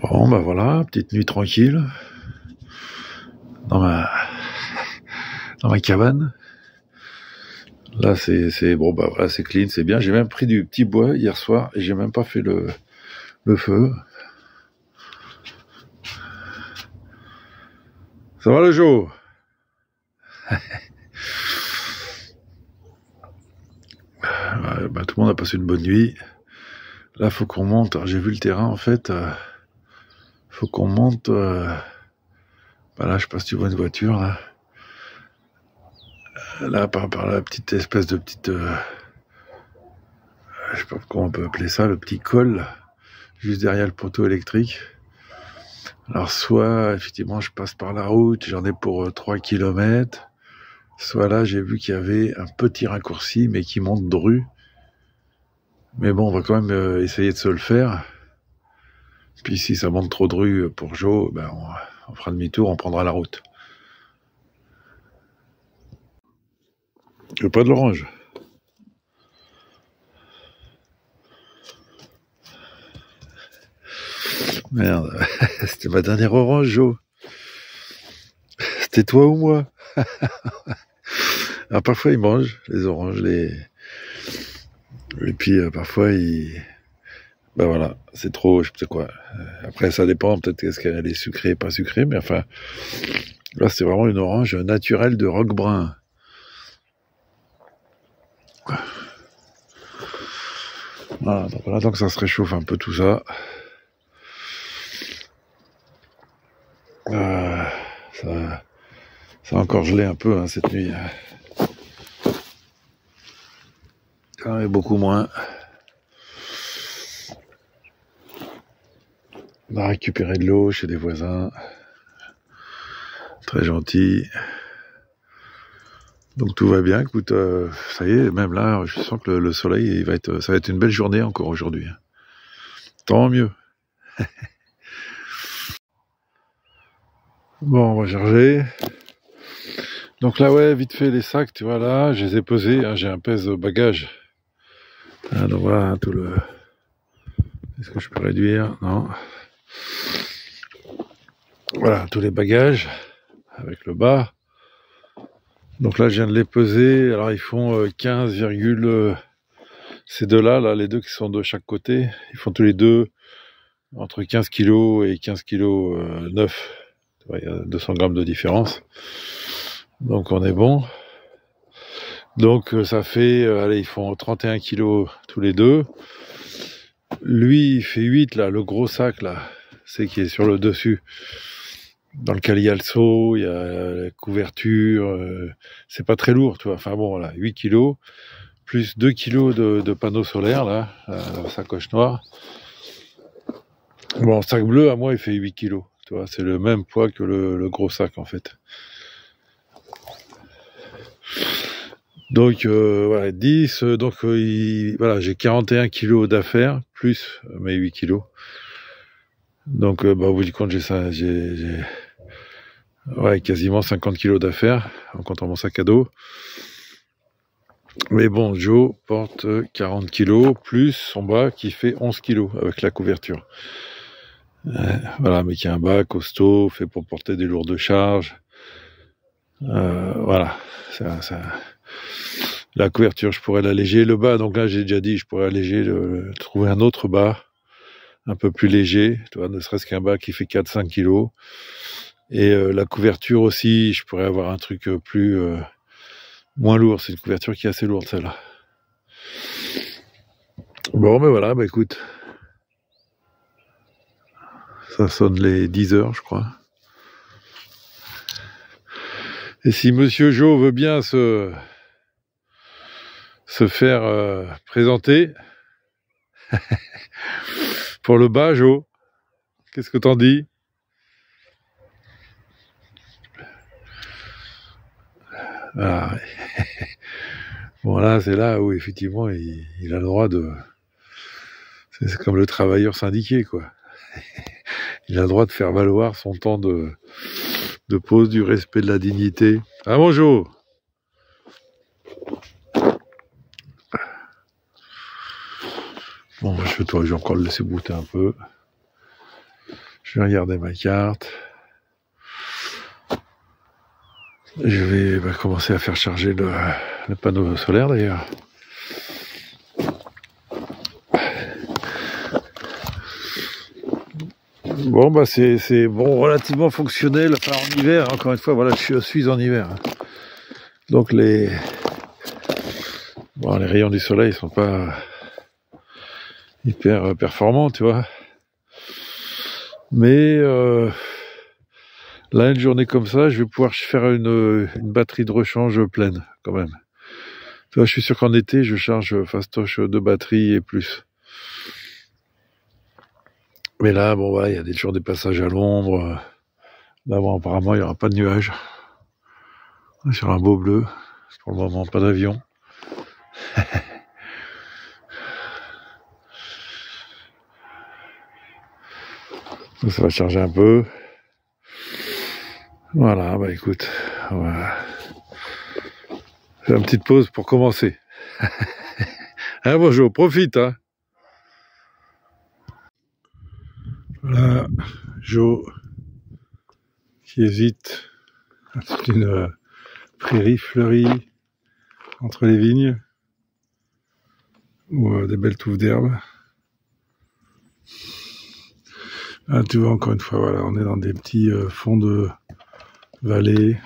Bon, bah voilà, petite nuit tranquille dans ma cabane. Là, c'est bon, bah voilà, c'est clean, c'est bien. J'ai même pris du petit bois hier soir et j'ai même pas fait le feu. Ça va le jour? Bah, tout le monde a passé une bonne nuit. Là, faut qu'on monte. J'ai vu le terrain en fait. Faut qu'on monte. Bah là, je sais pas si tu vois une voiture là. Là, par la petite espèce de petite. Je sais pas comment on peut appeler ça, le petit col, là, juste derrière le poteau électrique. Alors, soit, effectivement, je passe par la route, j'en ai pour 3 km. Soit là, j'ai vu qu'il y avait un petit raccourci, mais qui monte dru. Mais bon, on va quand même essayer de se le faire. Puis si ça monte trop dru pour Joe, ben on fera demi-tour, on prendra la route. Pas de l'orange. Merde, c'était ma dernière orange, Joe. C'était toi ou moi? Alors parfois il mange les oranges, et puis parfois il... Ben voilà, c'est trop, je sais quoi. Après ça dépend, peut-être est-ce qu'elle est sucrée, pas sucrée, mais enfin... Là c'est vraiment une orange naturelle de Roquebrun. Voilà, donc on attend que ça se réchauffe un peu tout ça. Ça a encore gelé un peu hein, cette nuit. Quand même beaucoup moins. On a récupéré de l'eau chez des voisins. Très gentil. Donc tout va bien. Écoute, ça y est, même là, je sens que le soleil, ça va être une belle journée encore aujourd'hui. Tant mieux. Bon, on va charger. Donc là, ouais, vite fait, les sacs, tu vois, là, je les ai pesés. Hein, j'ai un pèse-bagages. Ah, donc voilà, tout le... Est-ce que je peux réduire? Non. Voilà, tous les bagages, avec le bas. Donc là, je viens de les peser. Alors, ils font 15, ces deux-là, là, les deux qui sont de chaque côté, ils font tous les deux entre 15 kg et 15 kg 9. Il y a 200 grammes de différence. Donc, on est bon. Donc, ça fait, allez, ils font 31 kg tous les deux. Lui, il fait 8, là, le gros sac, là, c'est qui est sur le dessus. Dans lequel il y a le seau, il y a la couverture, c'est pas très lourd, tu vois. Enfin bon, voilà, 8 kilos, plus 2 kilos de panneaux solaires, là, la sacoche noire. Bon, le sac bleu, à moi, il fait 8 kilos, tu vois. C'est le même poids que le gros sac, en fait. Donc, voilà, 10, donc, voilà, j'ai 41 kilos d'affaires, plus mes 8 kilos. Donc, bah, au bout du compte, j'ai ouais, quasiment 50 kilos d'affaires, en comptant mon sac à dos. Mais bon, Joe porte 40 kilos, plus son bas qui fait 11 kilos avec la couverture. Voilà, mais qui a un bas costaud, fait pour porter des lourdes charges. Voilà, la couverture, je pourrais l'alléger. Le bas, donc là, j'ai déjà dit, je pourrais alléger, trouver un autre bas, un peu plus léger, tu vois, ne serait-ce qu'un bas qui fait 4-5 kilos. Et la couverture aussi, je pourrais avoir un truc moins lourd. C'est une couverture qui est assez lourde, celle-là. Bon, mais voilà, bah écoute. Ça sonne les 10 heures, je crois. Et si Monsieur Joe veut bien se faire présenter pour le bas, Joe, qu'est-ce que t'en dis? Ah, bon là, c'est là où effectivement il a le droit de... C'est comme le travailleur syndiqué, quoi. Il a le droit de faire valoir son temps de pause, du respect de la dignité. Ah bonjour. Bon, je vais encore le laisser brouter un peu. Je vais regarder ma carte. Je vais commencer à faire charger le panneau solaire d'ailleurs. Bon bah c'est bon, relativement fonctionnel, enfin en hiver, encore une fois, voilà, je suis en hiver. Donc les rayons du soleil sont pas hyper performants, tu vois. Mais là, une journée comme ça, je vais pouvoir faire une batterie de rechange pleine, quand même. Tu vois, je suis sûr qu'en été, je charge fastoche 2 batteries et plus. Mais là, bon, voilà, il y a toujours des passages à l'ombre. Là, bon, apparemment, il n'y aura pas de nuages. On est sur un beau bleu. Pour le moment, pas d'avion. Ça va charger un peu. Voilà, bah écoute, on va faire une petite pause pour commencer. Hein, bonjour, profite, hein. Voilà, Jo qui hésite. C'est une prairie fleurie entre les vignes ou des belles touffes d'herbe. Ah, tu vois, encore une fois, voilà, on est dans des petits fonds de vallée.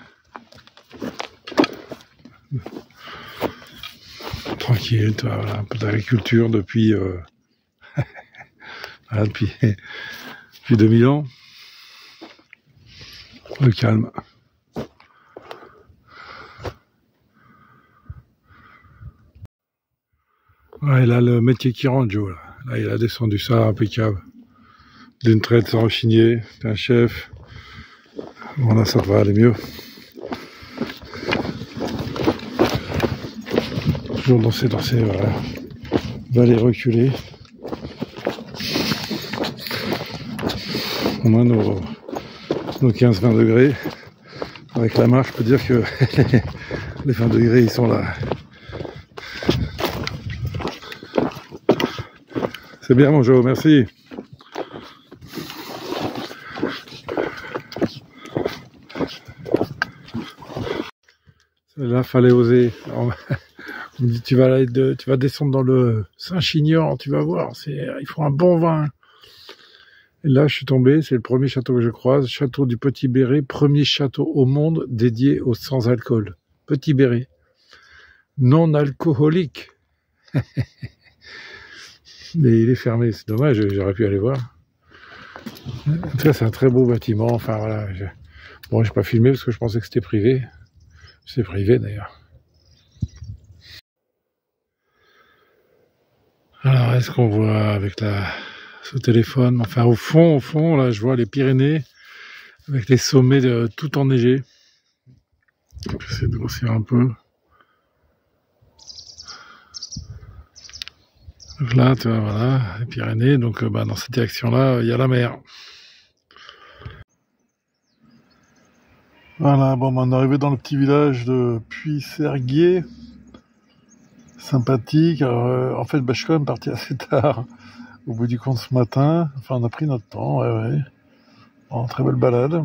Tranquille, tu vois, voilà, un peu d'agriculture depuis, voilà, depuis 2000 ans. Le calme. Ouais, là, le métier qui rentre, Joe, là, il a descendu ça impeccable. D'une traite sans rechigner, t'es un chef. Bon, là, ça devrait aller mieux. Toujours dans ces voilà, vallées reculées. Au moins nos 15-20 degrés. Avec la marche, je peux dire que les 20 degrés, ils sont là. C'est bien, mon Joe, merci. Là, fallait oser. Alors, on me dit, tu vas descendre dans le Saint-Chinian, tu vas voir, il faut un bon vin. Et là, je suis tombé, c'est le premier château que je croise, château du Petit Béret, premier château au monde dédié au sans-alcool. Petit Béret. Non alcoolique. Mais il est fermé, c'est dommage, j'aurais pu aller voir. En tout cas, c'est un très beau bâtiment, enfin voilà. Bon, j'ai pas filmé parce que je pensais que c'était privé. C'est privé d'ailleurs. Alors, est-ce qu'on voit avec ce téléphone, enfin au fond, là, je vois les Pyrénées avec les sommets tout enneigés. J'essaie de grossir un peu. Donc là, tu vois, voilà, les Pyrénées. Donc, dans cette direction-là, il y a la mer. Voilà, bon, on est arrivé dans le petit village de Puy-Serguier. Sympathique. Alors, en fait, je suis quand même parti assez tard, au bout du compte ce matin. Enfin, on a pris notre temps, ouais. Bon, très belle balade.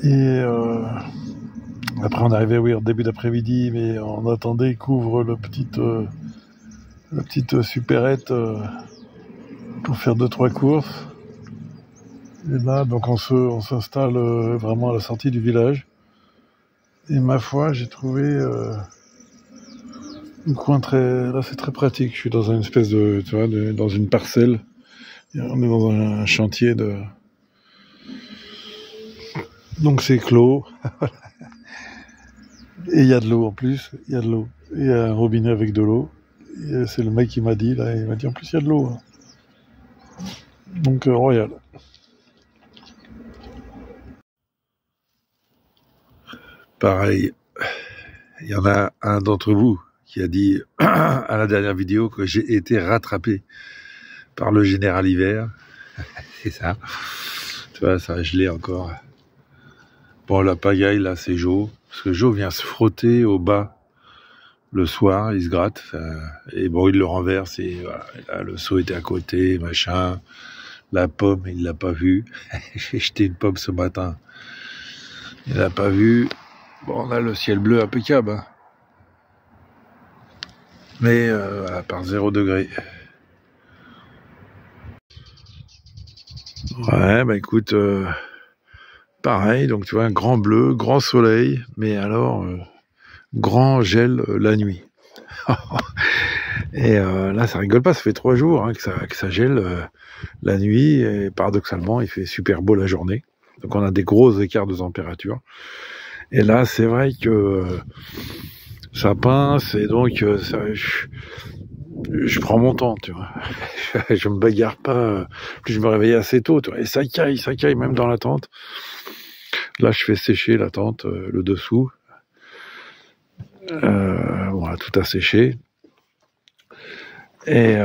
Et après, on est arrivé, oui, en début d'après-midi, mais on attendait qu'ouvre la petite supérette pour faire 2-3 courses. Et là, donc, on s'installe vraiment à la sortie du village. Et ma foi, j'ai trouvé un coin là, c'est très pratique. Je suis dans une espèce tu vois, dans une parcelle. Et on est dans un chantier donc c'est clos. Et il y a de l'eau en plus. Il y a de l'eau. Il y a un robinet avec de l'eau. Et c'est le mec qui m'a dit, là, il m'a dit en plus il y a de l'eau. Hein. Donc royal. Pareil, il y en a un d'entre vous qui a dit à la dernière vidéo que j'ai été rattrapé par le général hiver. C'est ça. Tu vois, ça a gelé encore. Bon, la pagaille, là, c'est Jo. Parce que Jo vient se frotter au bas le soir, il se gratte. Et bon, il le renverse et voilà. Et là, le seau était à côté, machin. La pomme, il l'a pas vue. J'ai jeté une pomme ce matin. Il l'a pas vue. Bon, on a le ciel bleu impeccable. Hein. Mais à part 0 degré. Ouais, bah écoute, pareil, donc tu vois, un grand bleu, grand soleil, mais alors, grand gel la nuit. Et là, ça rigole pas, ça fait 3 jours hein, que ça gèle la nuit, et paradoxalement, il fait super beau la journée. Donc on a des gros écarts de température. Et là, c'est vrai que ça pince, et donc je prends mon temps, tu vois. Je me bagarre pas. Puis je me réveille assez tôt, tu vois. Et ça caille même dans la tente. Là, je fais sécher la tente, le dessous. Voilà, tout a séché. Et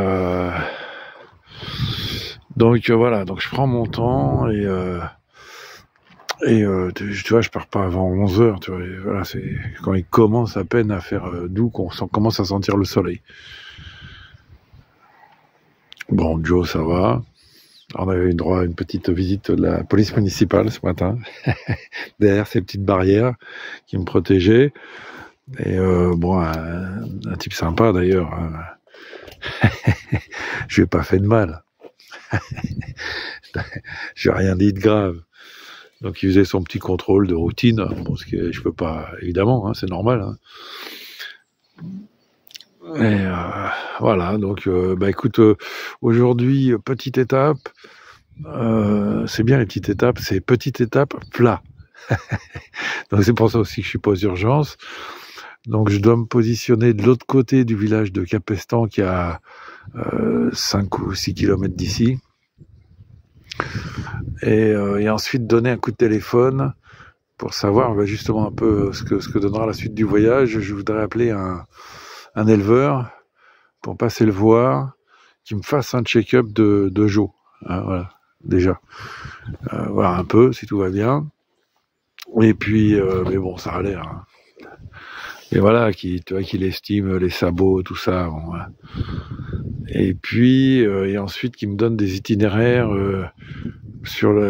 donc voilà, donc je prends mon temps et tu vois, je pars pas avant 11h, tu vois. Et voilà, c'est quand il commence à peine à faire doux qu'on commence à sentir le soleil. Bon, Joe, ça va. On avait eu droit à une petite visite de la police municipale ce matin, derrière ces petites barrières qui me protégeaient. Et bon, un type sympa d'ailleurs. Je lui ai pas fait de mal. J'ai rien dit de grave. Donc il faisait son petit contrôle de routine. Bon, ce que je peux pas, évidemment, hein, c'est normal. Hein. Et voilà, donc bah écoute, aujourd'hui, petite étape. C'est bien les petites étapes, c'est petite étape plat. Donc c'est pour ça aussi que je suis pas aux urgences. Donc je dois me positionner de l'autre côté du village de Capestan qui est à 5 ou 6 kilomètres d'ici. Et ensuite donner un coup de téléphone pour savoir justement un peu ce que donnera la suite du voyage. Je voudrais appeler un éleveur pour passer le voir, qui me fasse un check-up de Joe. Hein, voilà, déjà. Voir un peu si tout va bien. Et puis, mais bon, ça a l'air. Hein. Et voilà, tu vois, qu'il estime les sabots, tout ça. Bon, voilà. Et puis, et ensuite, qu'il me donne des itinéraires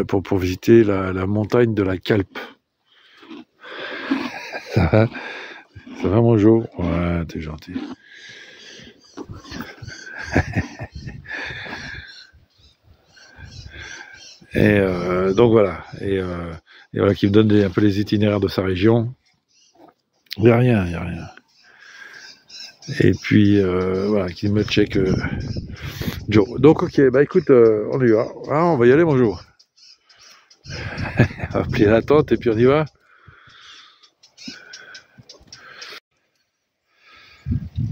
pour visiter la montagne de la Calpe. Ça va mon Joe? Ouais, t'es gentil. Et donc voilà. Et voilà, qu'il me donne un peu les itinéraires de sa région. Il n'y a rien. Et puis, voilà, qu'il me check Joe. Donc, ok, bah écoute, on y va. Ah, on va y aller, mon Joe. On va plier la tente et puis on y va.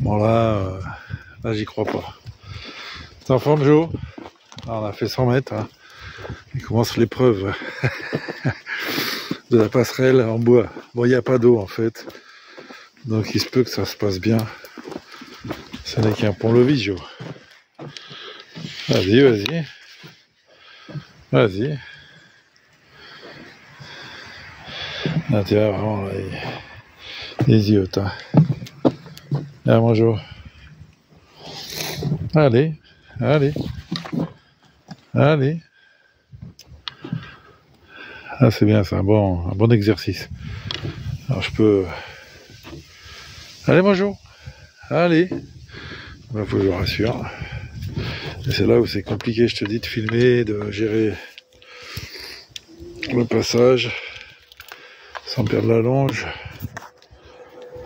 Bon, là j'y crois pas. T'es en forme, Joe? Ah, on a fait 100 mètres. Hein. Il commence l'épreuve de la passerelle en bois. Bon, il n'y a pas d'eau, en fait. Donc, il se peut que ça se passe bien. Ce n'est qu'un pont-levis, Joe. Vas-y. Ah, tu vois, vraiment, là, les yeux, hein. Ah, bonjour. Allez. Ah, c'est bien, c'est un bon exercice. Alors, je peux... Allez, bonjour. Allez. Il faut que je vous rassure. Et c'est là où c'est compliqué, je te dis, de filmer, de gérer le passage sans perdre la longe.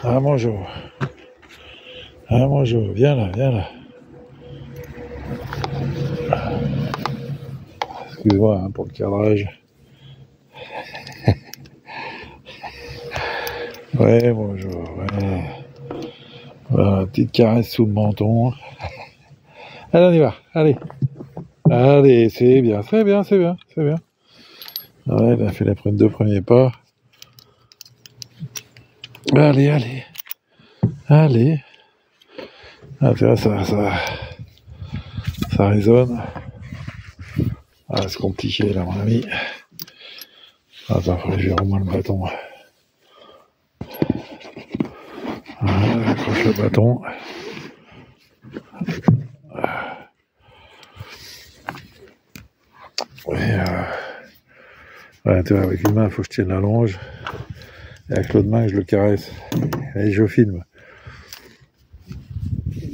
Ah, bonjour. Viens là. Excuse-moi hein, pour le cadrage. Ouais, bonjour. Ouais. Voilà, petite caresse sous le menton. Allez, on y va. Allez, c'est bien. Ouais, il a fait les 2 premiers pas. Allez. Ah, tu vois, ça résonne. Ah, c'est compliqué, là, mon ami. Attends, faut que je remonte le bâton. Voilà, accroche le bâton. Et ouais, tu vois, avec une main, il faut que je tienne la longe. Et avec l'autre main, je le caresse. Et je filme.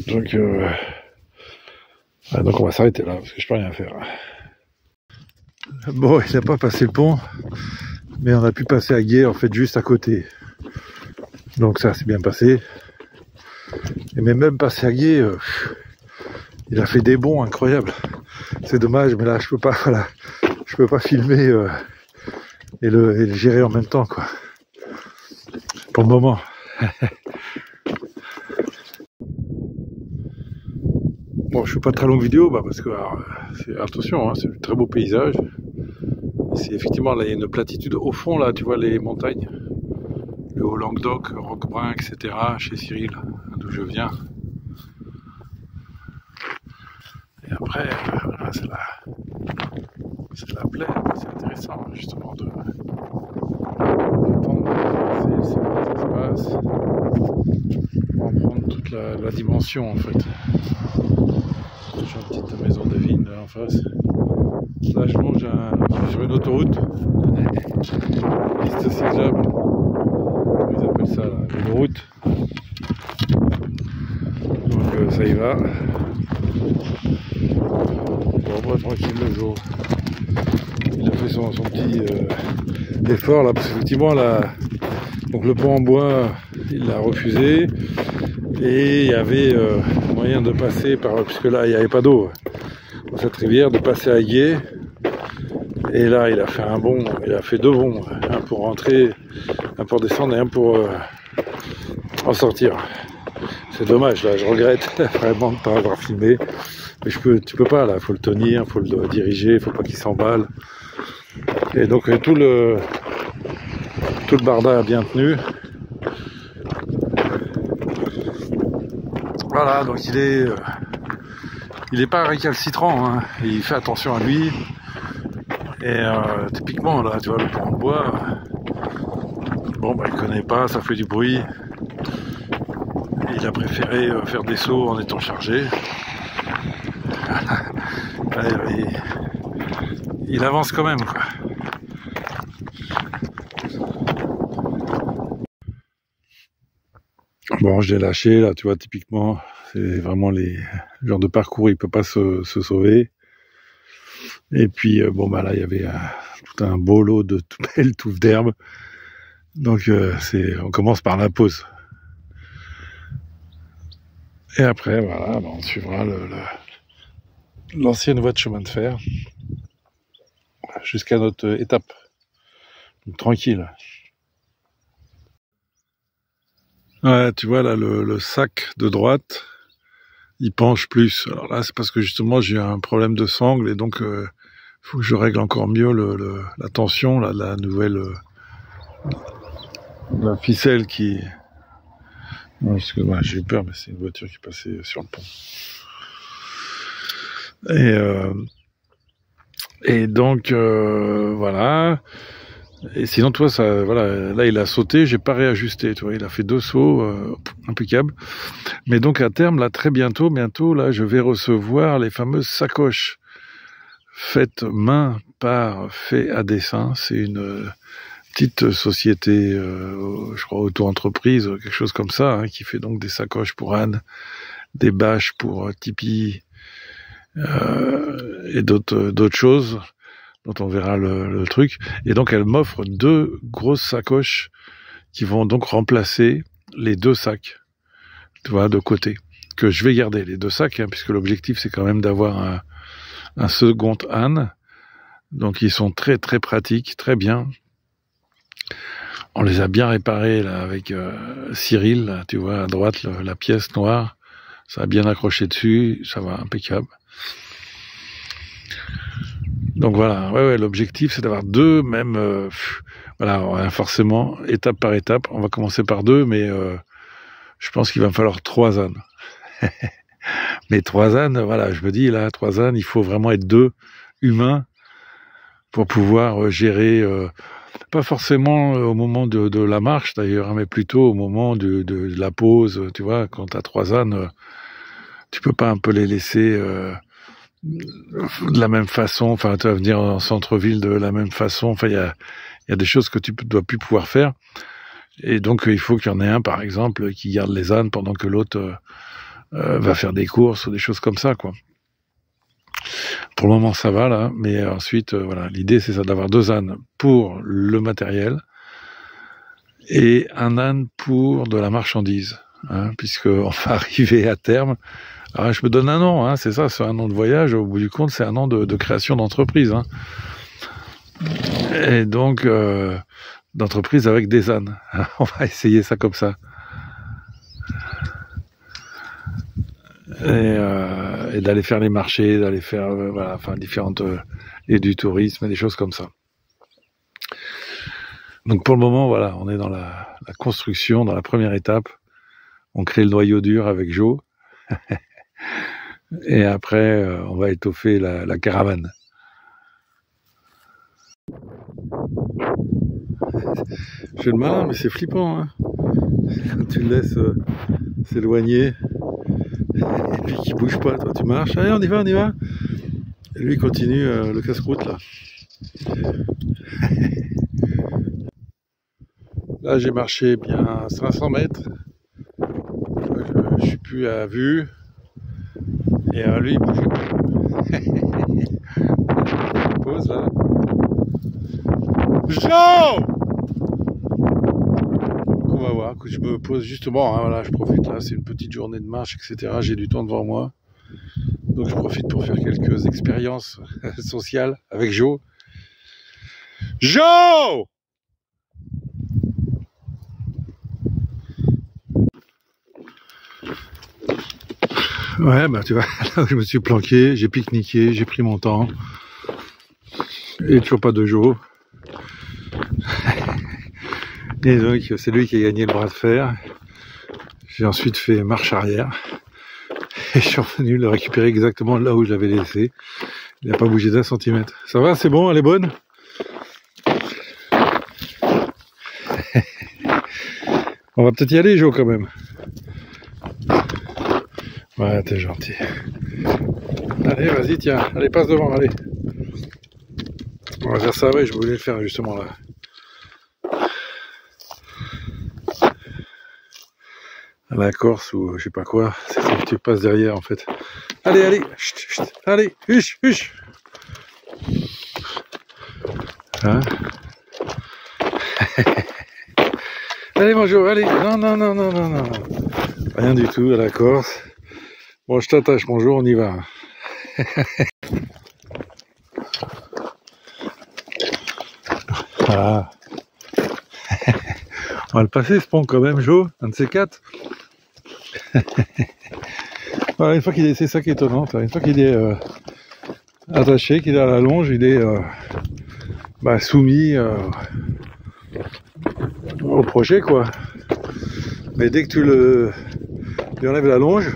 Donc, ouais, donc on va s'arrêter là, parce que je peux rien faire. Bon, il n'a pas passé le pont, mais on a pu passer à Gué, en fait, juste à côté. Donc ça s'est bien passé. Et même passé à Gué, il a fait des bonds incroyables. C'est dommage, mais là, je peux pas, voilà, je peux pas filmer et le gérer en même temps, quoi. Pour le moment. Bon, je fais pas très longue vidéo, parce que attention, hein, c'est un très beau paysage. C'est effectivement là, il y a une platitude au fond là, tu vois les montagnes, le Haut-Languedoc, Roquebrun, etc. Chez Cyril, d'où je viens. Et après, voilà, c'est la plaine, c'est intéressant justement de d'entendre comment ça se passe, pour en prendre toute la dimension en fait. J'ai une petite maison de vigne là en face. Là je longe sur une autoroute, piste cyclable, comment ils appellent ça là, une route. Donc ça y va. Bon, tranquille le jour. Il a fait son petit effort là, parce qu'effectivement là, donc le pont en bois, il l'a refusé. Et il y avait moyen de passer puisque là il n'y avait pas d'eau dans cette rivière, de passer à Gué. Et là il a fait un bond, il a fait deux bonds, un pour rentrer, un pour descendre et un pour en sortir. C'est dommage là, je regrette vraiment de ne pas avoir filmé. Mais tu peux pas là, faut le tenir, faut le diriger, faut pas qu'il s'emballe. Et donc tout le barda a bien tenu. Voilà, donc il est pas récalcitrant, hein. Il fait attention à lui. Et typiquement là, tu vois, le pont en bois, bon il connaît pas, ça fait du bruit. Il a préféré faire des sauts en étant chargé. Il avance quand même, quoi. Bon, je l'ai lâché là, tu vois, typiquement, c'est vraiment le genre de parcours, il peut pas se sauver. Et puis là il y avait tout un beau lot de belles touffes d'herbe. Donc on commence par la pause. Et après voilà, on suivra l'ancienne voie de chemin de fer jusqu'à notre étape. Donc tranquille. Ouais, tu vois là le sac de droite, il penche plus. Alors là c'est parce que justement j'ai un problème de sangle et donc faut que je règle encore mieux la tension, là, la nouvelle la ficelle qui... Non, excuse-moi, j'ai eu peur, mais c'est une voiture qui passait sur le pont. Et donc voilà. Et sinon, toi, ça, voilà, là, il a sauté, j'ai pas réajusté, tu vois, il a fait deux sauts, impeccable. Mais donc, à terme, là, très bientôt, là, je vais recevoir les fameuses sacoches faites main par Fait à Dessin. C'est une petite société, je crois, auto-entreprise, quelque chose comme ça, hein, qui fait donc des sacoches pour Anne, des bâches pour Tipeee, et d'autres choses dont on verra le truc. Et donc elle m'offre deux grosses sacoches qui vont donc remplacer les deux sacs, tu vois, de côté, que je vais garder, les deux sacs, hein, puisque l'objectif c'est quand même d'avoir un second Anne. Donc ils sont très très pratiques, très bien. On les a bien réparés là avec Cyril, là, tu vois à droite la pièce noire, ça a bien accroché dessus, ça va impeccable. Donc voilà, ouais, l'objectif c'est d'avoir deux, même, voilà, forcément, étape par étape, on va commencer par deux, mais je pense qu'il va me falloir 3 ânes. Mais 3 ânes, voilà, je me dis là, 3 ânes, il faut vraiment être deux humains pour pouvoir gérer, pas forcément au moment de la marche d'ailleurs, hein, mais plutôt au moment de la pause, tu vois, quand t'as 3 ânes, tu peux pas un peu les laisser de la même façon, enfin tu vas venir en centre-ville de la même façon, enfin il y a des choses que tu dois plus pouvoir faire, et donc il faut qu'il y en ait un par exemple qui garde les ânes pendant que l'autre va faire des courses ou des choses comme ça, quoi. Pour le moment ça va là, mais ensuite voilà, l'idée c'est ça, d'avoir 2 ânes pour le matériel et un âne pour de la marchandise, hein, puisqu'on va arriver à terme. Alors, je me donne un an, hein, c'est ça, c'est un an de voyage, au bout du compte c'est un an de création d'entreprise, hein. Et donc d'entreprise avec des ânes. On va essayer ça comme ça. Et d'aller faire les marchés, d'aller faire voilà, enfin différentes et du tourisme et des choses comme ça. Donc pour le moment, voilà, on est dans la construction, dans la première étape. On crée le noyau dur avec Joe. Et après, on va étoffer la caravane. Je fais le malin, mais c'est flippant, hein. Quand tu le laisses s'éloigner, et puis qu'il bouge pas, toi tu marches, allez on y va, on y va. Et lui il continue le casse-croûte là. Là j'ai marché bien 500 mètres, je suis plus à vue, et lui il bouge pas. Je pose là. Jean! On va voir, que je me pose justement, hein, voilà, je profite là, c'est une petite journée de marche, etc. J'ai du temps devant moi, donc je profite pour faire quelques expériences sociales avec Joe. Joe! Ouais, bah tu vois, là où je me suis planqué, j'ai pique-niqué, j'ai pris mon temps, et toujours pas de Joe. Et donc c'est lui qui a gagné le bras de fer. J'ai ensuite fait marche arrière et je suis revenu le récupérer exactement là où je l'avais laissé. Il n'a pas bougé d'un centimètre. Ça va, c'est bon, elle est bonne? On va peut-être y aller, Joe, quand même. Ouais, t'es gentil. Allez, vas-y, tiens. Allez, passe devant, allez. On va faire ça, ouais, je voulais le faire justement là. À la Corse ou je sais pas quoi, c'est ça que tu passes derrière en fait. Allez, allez, chut, chut, allez, huche, huche. Hein? Allez, bonjour, allez, non, non, non, non, non, non. Rien du tout à la Corse. Bon, je t'attache, bonjour, on y va. Ah. On va le passer ce pont quand même, Joe, un de ces 4. Voilà, une fois qu'il est, c'est ça qui est étonnant, une fois qu'il est attaché, qu'il est à la longe, il est soumis au projet, quoi. Mais dès que tu lui enlèves la longe,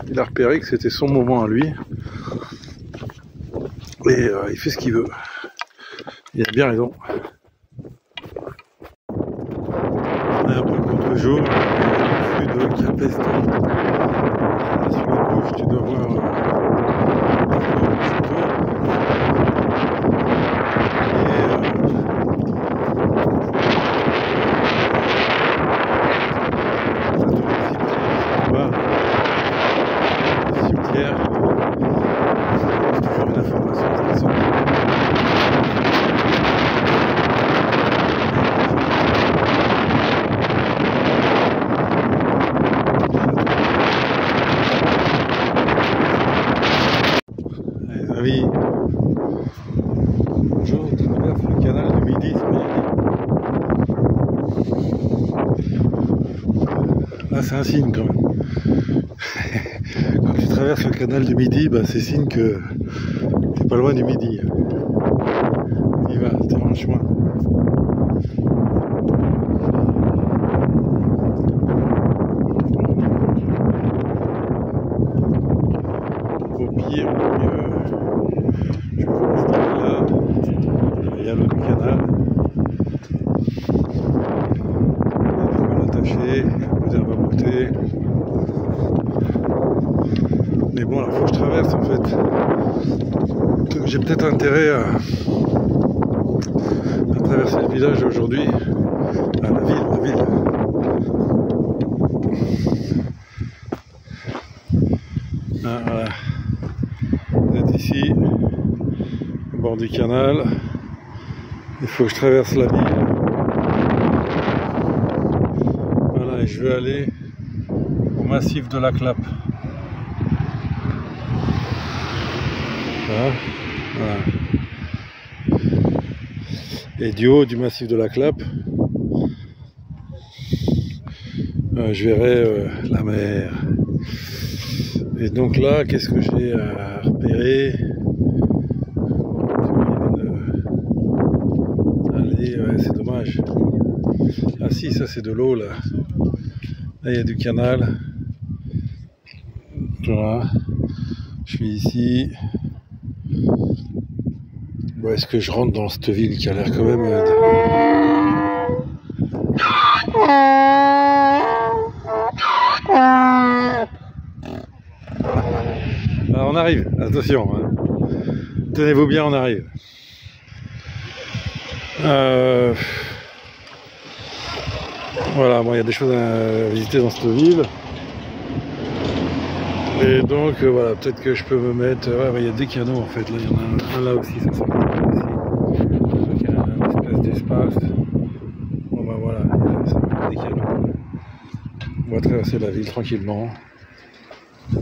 il a repéré que c'était son moment à lui. Et il fait ce qu'il veut. Il a bien raison. On est un peu contre jour, au sud de Capestre. Sur la gauche, tu dois voir le château. Et le cimetière, c'est toujours une information intéressante. Oui. Bonjour, tu traverses le canal du Midi, c'est bien dit. Là, c'est un signe quand même. Quand tu traverses le canal du Midi, c'est signe que t'es pas loin du Midi. Il va, t'es dans le chemin. Au pire, je peux m'installer là. Il y a l'autre canal. Il y a des mal attachés, un peu d'herbe à brouter. Mais bon, alors faut que je traverse en fait. J'ai peut-être intérêt à traverser le village aujourd'hui. Ah, la ville. Ah, voilà. Vous êtes ici, au bord du canal. Il faut que je traverse la ville. Voilà, et je vais aller au massif de la Clappe. Voilà. Et du haut du massif de la Clappe, je verrai la mer. Et donc là, qu'est-ce que j'ai à repérer? Allez, ouais, c'est dommage. Ah si, ça c'est de l'eau là. Là il y a du canal. Voilà. Je suis ici. Bon, est-ce que je rentre dans cette ville qui a l'air quand même... Alors on arrive, attention, hein. Tenez-vous bien, on arrive. Voilà, bon, il y a des choses à visiter dans cette ville. Et donc voilà, peut-être que je peux me mettre... Ouais, il y a des canaux en fait, là il y en a un là aussi, ça c'est cool aussi. Donc il y a une espèce d'espace. Bon ben voilà, il y a des canaux. On va traverser la ville tranquillement. On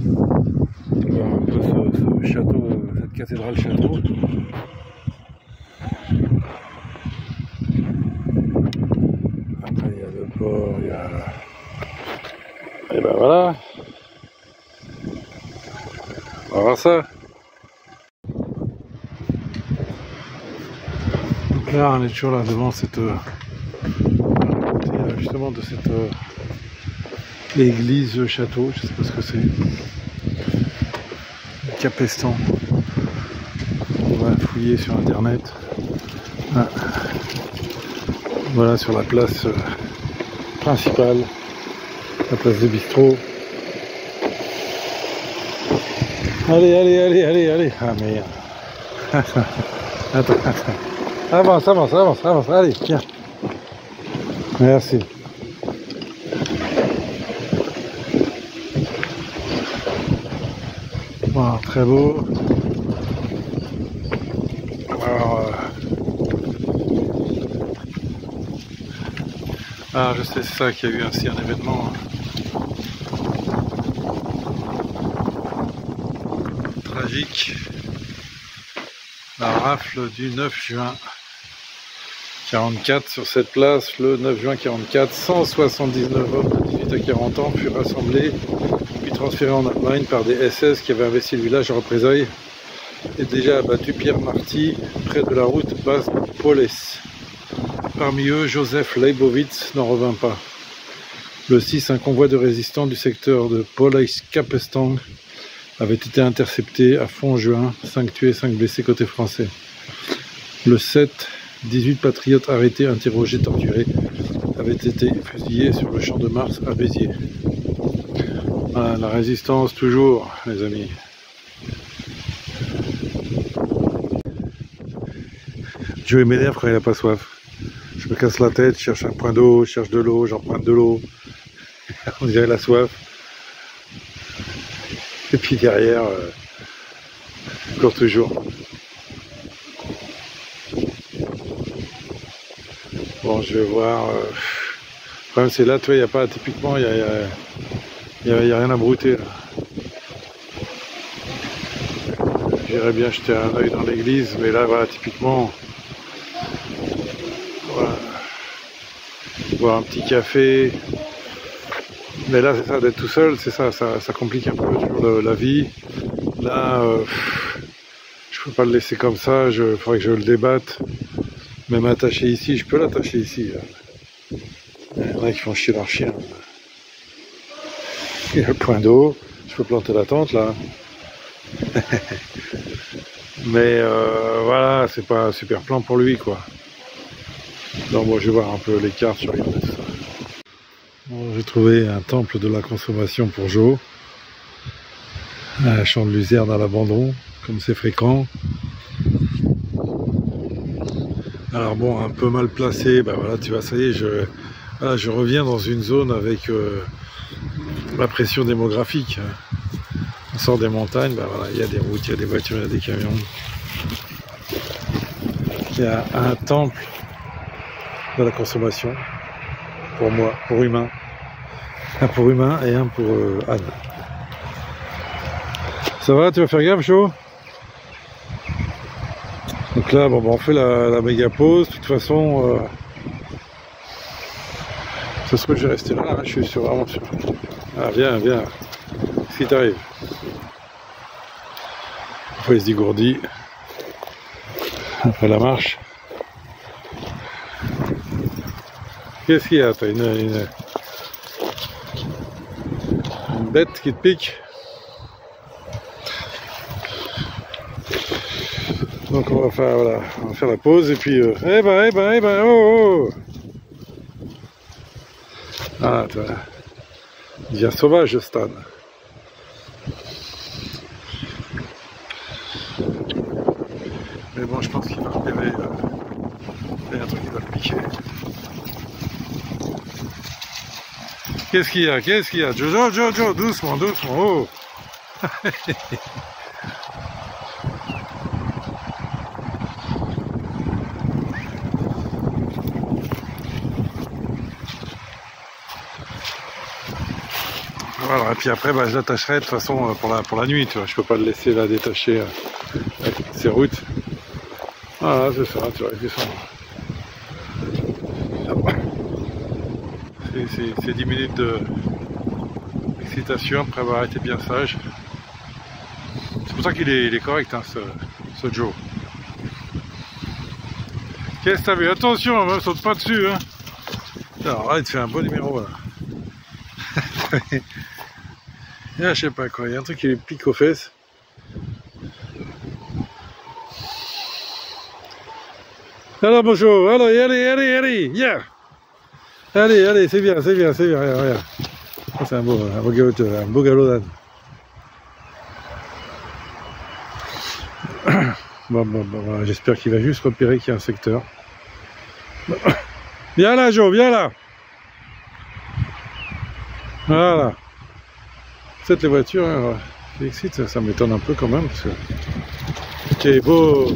va voir un peu ce château, cette cathédrale château. Après il y a le port, il y a... Et ben voilà. On va voir ça. Donc là on est toujours là devant cette justement de cette église château, je sais pas ce que c'est. Capestan. On va fouiller sur internet. Ah. Voilà sur la place principale, la place des bistrots. Allez. Ah merde. Attends. Avance. Allez, tiens. Merci. Wow, très beau. Alors je sais, c'est ça qu'il y a eu ainsi un événement. Tragique. La rafle du 9 juin 44 sur cette place, le 9 juin 44, 179 hommes de 18 à 40 ans furent rassemblés puis transférés en Allemagne par des SS qui avaient investi le village en représailles et déjà abattu Pierre Marty près de la route basse Paulès. Parmi eux, Joseph Leibowitz n'en revint pas. Le 6, un convoi de résistants du secteur de Paulès-Capestang avait été intercepté à fond juin, 5 tués, 5 blessés côté français. Le 7, 18 patriotes arrêtés, interrogés, torturés, avaient été fusillés sur le champ de Mars à Béziers. Voilà, la résistance toujours, les amis. Joey m'énerve quand il n'a pas soif. Je me casse la tête, je cherche un point d'eau, je cherche de l'eau, j'emprunte de l'eau. On dirait la soif. Et puis derrière, encore toujours. Bon, je vais voir. Le problème c'est là, tu vois, il n'y a pas, typiquement, il n'y a rien à brouter là. J'irais bien jeter un œil dans l'église, mais là, voilà, typiquement, voilà, boire un petit café. Mais là, c'est ça, d'être tout seul, c'est ça, ça complique un peu toujours la vie. Là, je peux pas le laisser comme ça, il faudrait que je le débatte. Même attaché ici, je peux l'attacher ici. Là. Il y en a qui font chier leur chien. Il y a le point d'eau, je peux planter la tente là. Mais voilà, c'est pas un super plan pour lui quoi. Donc moi je vais voir un peu les cartes sur Internet. Bon, j'ai trouvé un temple de la consommation pour Jo. Un champ de luzerne à l'abandon, comme c'est fréquent. Alors bon, un peu mal placé, bah voilà, tu vois, ça y est, je reviens dans une zone avec la pression démographique. On sort des montagnes, bah voilà, il y a des routes, il y a des voitures, il y a des camions. Il y a un temple de la consommation pour moi, pour humain. Un pour humain et un pour Anne. Ça va, tu vas faire gaffe, chaud? Donc là, bon, on fait la méga pause. De toute façon, ça se trouve que je vais rester là, hein, je suis vraiment sûr. Ah, viens, viens. Qu'est-ce qui t'arrive? Une fois, il se dégourdit. Après la marche. Qu'est-ce qu'il y a? T'as une bête qui te pique? Donc on va faire, voilà, on va faire la pause et puis eh ben, oh, oh. Ah, toi, il devient sauvage, Stan. Mais bon, je pense qu'il va repérer. Il y a un truc qui va le piquer. Qu'est-ce qu'il y a? Qu'est-ce qu'il y a? Jojo, doucement, doucement, oh. Voilà, et puis après, bah, je l'attacherai de toute façon pour la nuit, tu vois. Je peux pas le laisser là détacher avec ses routes. Voilà, c'est ça, tu vois, c'est ça. C'est 10 minutes d'excitation après avoir été bien sage. C'est pour ça qu'il est correct, hein, ce Joe. Qu'est-ce que t'as vu? Attention, ne saute pas dessus, hein. Alors là, il te fait un beau numéro, là. Là, je sais pas quoi, il y a un truc qui lui pique aux fesses. Alors bonjour, allez, yeah. Allez, c'est bien, regarde. C'est un beau galop d'âne. Bon, j'espère qu'il va juste repérer qu'il y a un secteur. Viens là, Joe, viens là. Voilà. Peut-être les voitures, hein, qui excitent, ça m'étonne un peu quand même, parce que c'est beau.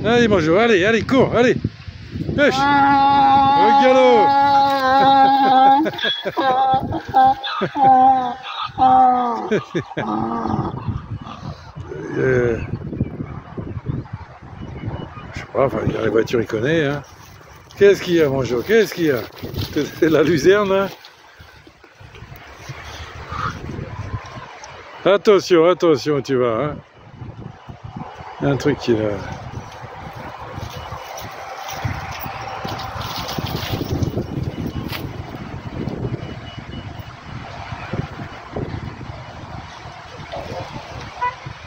Allez, bonjour, allez, cours, allez. Pêche. Au galop. Je sais pas, enfin, il y a les voitures, il connaît, hein. Qu'est-ce qu'il y a, mon Joe? Qu'est-ce qu'il y a? C'est la luzerne, hein. Attention, tu vas, hein. Il y a un truc qui est là.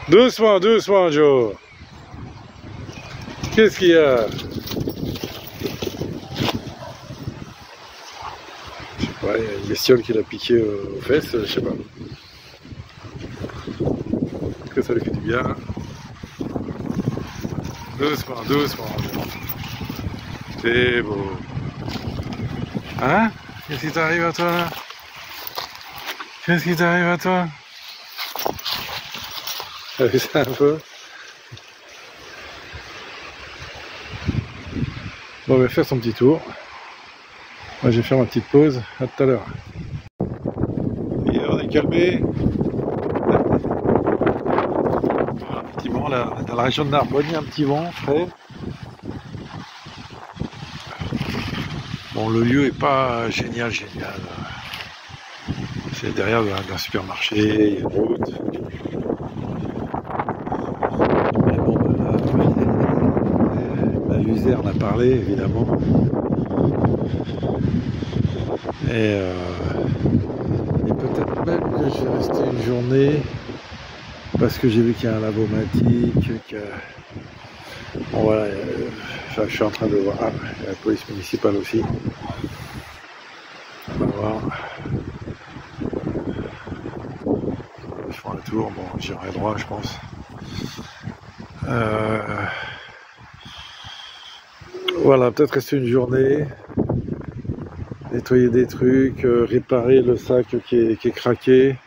Doucement, Joe. Qu'est-ce qu'il y a? Je sais pas, il y a une bestiole qui l'a piqué aux fesses, je sais pas. Est-ce que ça lui fait du bien? Doucement. C'est beau. Hein? Qu'est-ce qui t'arrive à toi là? Qu'est-ce qui t'arrive à toi? T'as vu ça un peu? Bon, on va faire son petit tour. Moi, je vais faire ma petite pause. À tout à l'heure. Et on est calmé. Un petit vent là, dans la région de Narbonne, il y a un petit vent frais. Bon, le lieu est pas génial. C'est derrière d'un supermarché, il y a une route. Mais bon, la luzerne a parlé, évidemment. Et peut-être même que je vais rester une journée parce que j'ai vu qu'il y a un lavomatique, Bon voilà, je suis en train de voir. Ah, il y a la police municipale aussi. On va voir. Ils font un tour, bon j'irai droit je pense. Voilà, peut-être rester une journée, nettoyer des trucs, réparer le sac qui est craqué.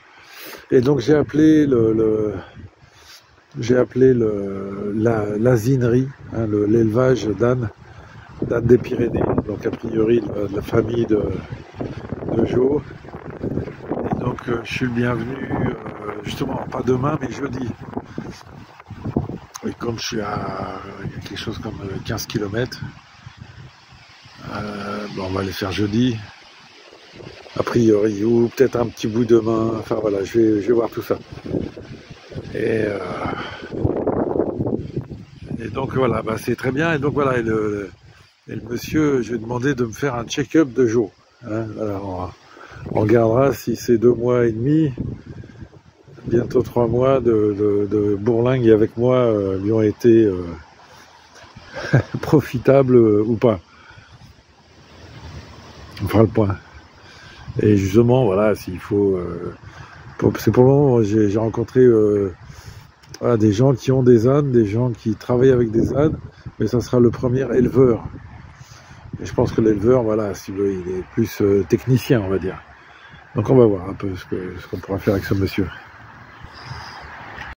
Et donc j'ai appelé l'asinerie, hein, l'élevage d'ânes des Pyrénées, donc a priori de la famille de Jo. Et donc je suis le bienvenu, justement pas demain mais jeudi. Et comme je suis à il y a quelque chose comme 15 km, bon, on va les faire jeudi, a priori, ou peut-être un petit bout demain, enfin voilà, je vais voir tout ça. Et donc voilà, bah, c'est très bien, et donc voilà, et le monsieur, je vais demander de me faire un check-up de Jo. Hein, alors, on regardera si c'est 2 mois et demi, bientôt 3 mois de bourlingue avec moi lui ont été profitables ou pas. On fera le point. Et justement, voilà, s'il faut... c'est pour le moment, j'ai rencontré voilà, des gens qui ont des ânes, des gens qui travaillent avec des ânes, mais ça sera le premier éleveur. Et je pense que l'éleveur, voilà, s'il veut, il est plus technicien, on va dire. Donc on va voir un peu ce qu'on pourra faire avec ce monsieur.